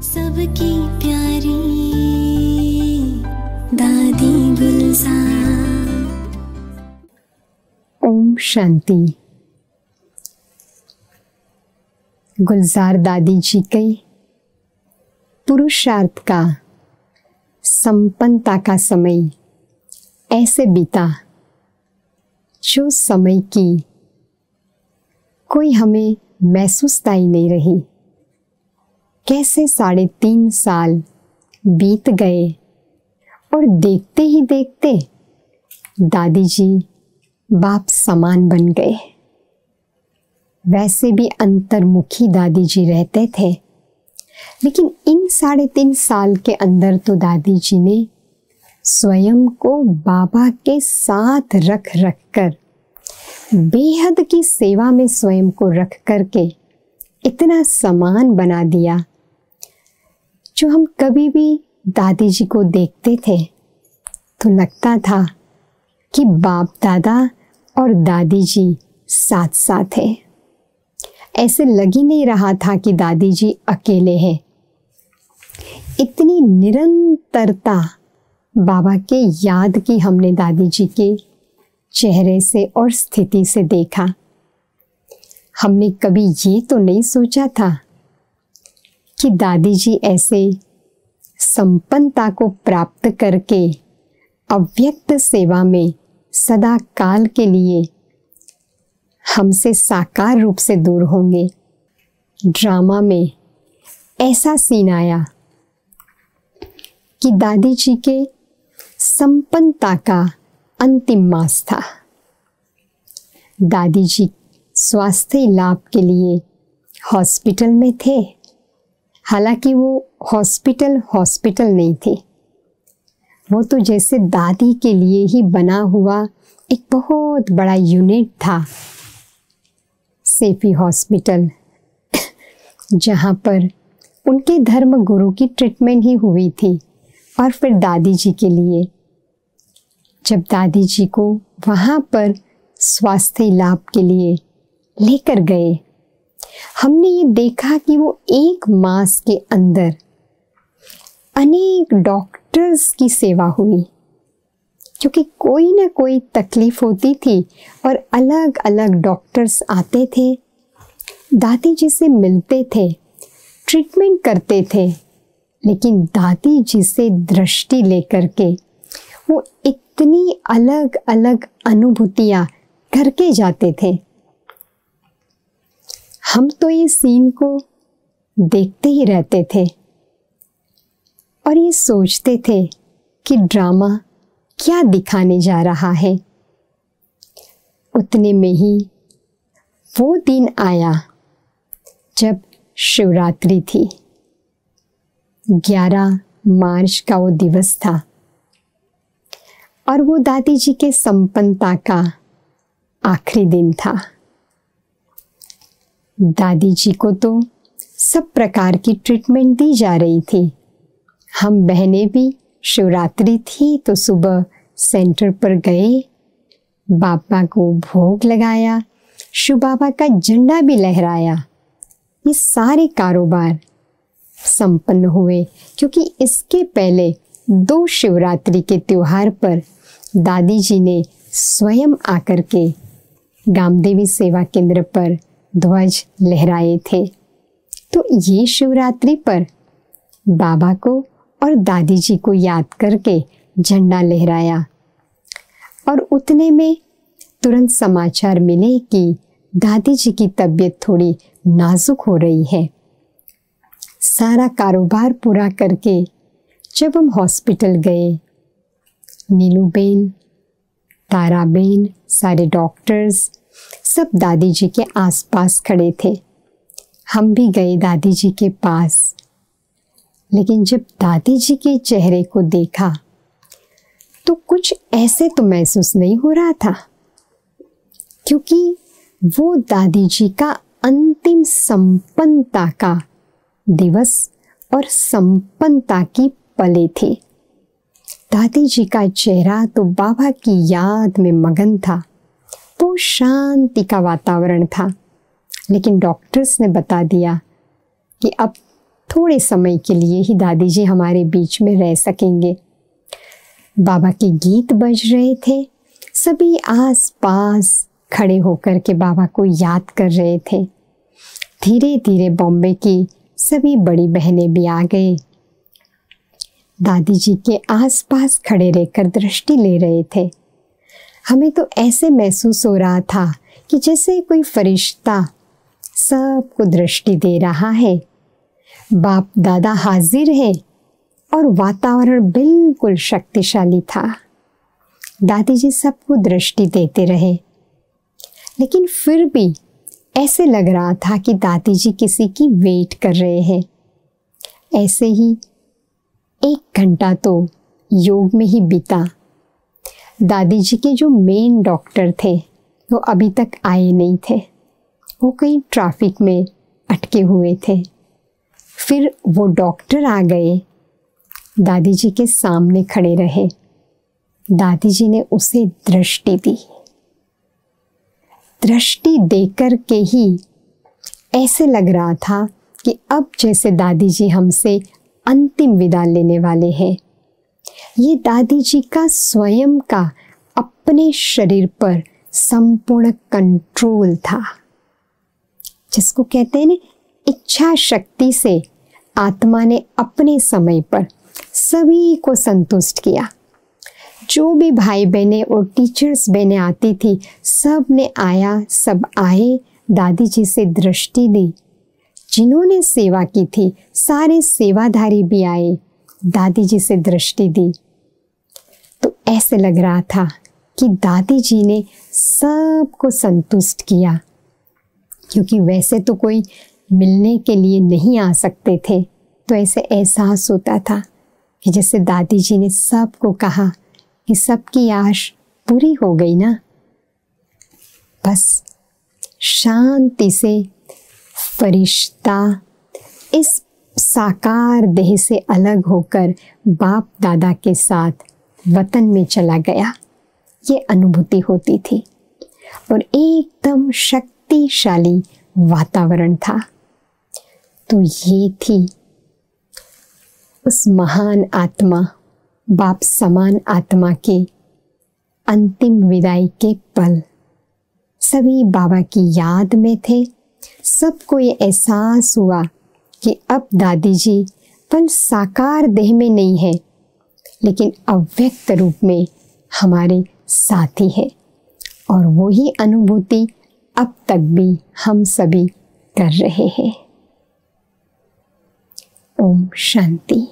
सबकी प्यारी दादी गुलजार। ओम शांति। गुलजार दादी जी के पुरुषार्थ का संपन्नता का समय ऐसे बीता जो समय की कोई हमें महसूसता ही नहीं रही। कैसे 3.5 साल बीत गए और देखते ही देखते दादी जी बाप समान बन गए। वैसे भी अंतर्मुखी दादी जी रहते थे, लेकिन इन 3.5 साल के अंदर तो दादी जी ने स्वयं को बाबा के साथ रख कर बेहद की सेवा में स्वयं को रख करके इतना समान बना दिया। जो हम कभी भी दादी जी को देखते थे तो लगता था कि बाप दादा और दादी जी साथ साथ हैं। ऐसे लग ही नहीं रहा था कि दादी जी अकेले हैं। इतनी निरंतरता बाबा के याद की हमने दादी जी के चेहरे से और स्थिति से देखा। हमने कभी ये तो नहीं सोचा था कि दादी जी ऐसे संपन्नता को प्राप्त करके अव्यक्त सेवा में सदा काल के लिए हमसे साकार रूप से दूर होंगे। ड्रामा में ऐसा सीन आया कि दादी जी के संपन्नता का अंतिम मास था। दादी जी स्वास्थ्य लाभ के लिए हॉस्पिटल में थे। हालांकि वो हॉस्पिटल नहीं थी, वो तो जैसे दादी के लिए ही बना हुआ एक बहुत बड़ा यूनिट था, सेफी हॉस्पिटल, जहाँ पर उनके धर्म गुरु की ट्रीटमेंट ही हुई थी। और फिर दादी जी के लिए जब दादी जी को वहाँ पर स्वास्थ्य लाभ के लिए लेकर गए, हमने ये देखा कि वो 1 मास के अंदर अनेक डॉक्टर्स की सेवा हुई, क्योंकि कोई ना कोई तकलीफ होती थी और अलग अलग डॉक्टर्स आते थे, दादी जी से मिलते थे, ट्रीटमेंट करते थे। लेकिन दादी जी से दृष्टि लेकर के वो इतनी अलग अलग अनुभूतियाँ करके जाते थे। हम तो ये सीन को देखते ही रहते थे और ये सोचते थे कि ड्रामा क्या दिखाने जा रहा है। उतने में ही वो दिन आया जब शिवरात्रि थी। 11 मार्च का वो दिवस था और वो दादी जी के संपन्नता का आखिरी दिन था। दादी जी को तो सब प्रकार की ट्रीटमेंट दी जा रही थी। हम बहनें भी शिवरात्रि थी तो सुबह सेंटर पर गए, बाबा को भोग लगाया, शिव बाबा का झंडा भी लहराया। ये सारे कारोबार संपन्न हुए, क्योंकि इसके पहले 2 शिवरात्रि के त्योहार पर दादी जी ने स्वयं आकर के गामदेवी सेवा केंद्र पर ध्वज लहराए थे। तो ये शिवरात्रि पर बाबा को और दादी जी को याद करके झंडा लहराया। और उतने में तुरंत समाचार मिले कि दादी जी की तबीयत थोड़ी नाजुक हो रही है। सारा कारोबार पूरा करके जब हम हॉस्पिटल गए, नीलू बेन, तारा बेन, सारे डॉक्टर्स सब दादी जी के आसपास खड़े थे। हम भी गए दादी जी के पास, लेकिन जब दादी जी के चेहरे को देखा तो कुछ ऐसे तो महसूस नहीं हो रहा था, क्योंकि वो दादी जी का अंतिम संपन्नता का दिवस और संपन्नता की पले थी। दादी जी का चेहरा तो बाबा की याद में मगन था। वो शांति का वातावरण था। लेकिन डॉक्टर्स ने बता दिया कि अब थोड़े समय के लिए ही दादी जी हमारे बीच में रह सकेंगे। बाबा के गीत बज रहे थे। सभी आस पास खड़े होकर के बाबा को याद कर रहे थे। धीरे धीरे बॉम्बे की सभी बड़ी बहनें भी आ गई। दादी जी के आसपास खड़े रहकर दृष्टि ले रहे थे। हमें तो ऐसे महसूस हो रहा था कि जैसे कोई फरिश्ता सबको दृष्टि दे रहा है। बाप दादा हाजिर है और वातावरण बिल्कुल शक्तिशाली था। दादी जी सबको दृष्टि देते रहे, लेकिन फिर भी ऐसे लग रहा था कि दादी जी किसी की वेट कर रहे हैं। ऐसे ही 1 घंटा तो योग में ही बीता। दादी जी के जो मेन डॉक्टर थे वो अभी तक आए नहीं थे। वो कहीं ट्रैफिक में अटके हुए थे। फिर वो डॉक्टर आ गए, दादी जी के सामने खड़े रहे। दादी जी ने उसे दृष्टि दी। दृष्टि देकर के ही ऐसे लग रहा था कि अब जैसे दादी जी हमसे अंतिम विदा लेने वाले हैं। ये दादी जी का स्वयं का अपने शरीर पर संपूर्ण कंट्रोल था, जिसको कहते हैं ना, इच्छा शक्ति से आत्मा ने अपने समय पर सभी को संतुष्ट किया। जो भी भाई बहनें और टीचर्स बहनें आती थी, सब ने आया, सब आए, दादी जी से दृष्टि दी। जिन्होंने सेवा की थी सारे सेवाधारी भी आए, दादी जी से दृष्टि दी। तो ऐसे लग रहा था कि दादी जी ने सबको संतुष्ट किया, क्योंकि वैसे तो कोई मिलने के लिए नहीं आ सकते थे। तो ऐसे एहसास होता था कि जैसे दादी जी ने सबको कहा कि सबकी आश पूरी हो गई ना। बस शांति से फरिश्ता इस साकार देह से अलग होकर बाप दादा के साथ वतन में चला गया। ये अनुभूति होती थी और एकदम शक्तिशाली वातावरण था। तो ये थी उस महान आत्मा, बाप समान आत्मा के अंतिम विदाई के पल। सभी बाबा की याद में थे। सबको ये एहसास हुआ कि अब दादी जी पल साकार देह में नहीं है, लेकिन अव्यक्त रूप में हमारे साथी है। और वही अनुभूति अब तक भी हम सभी कर रहे हैं। ओम शांति।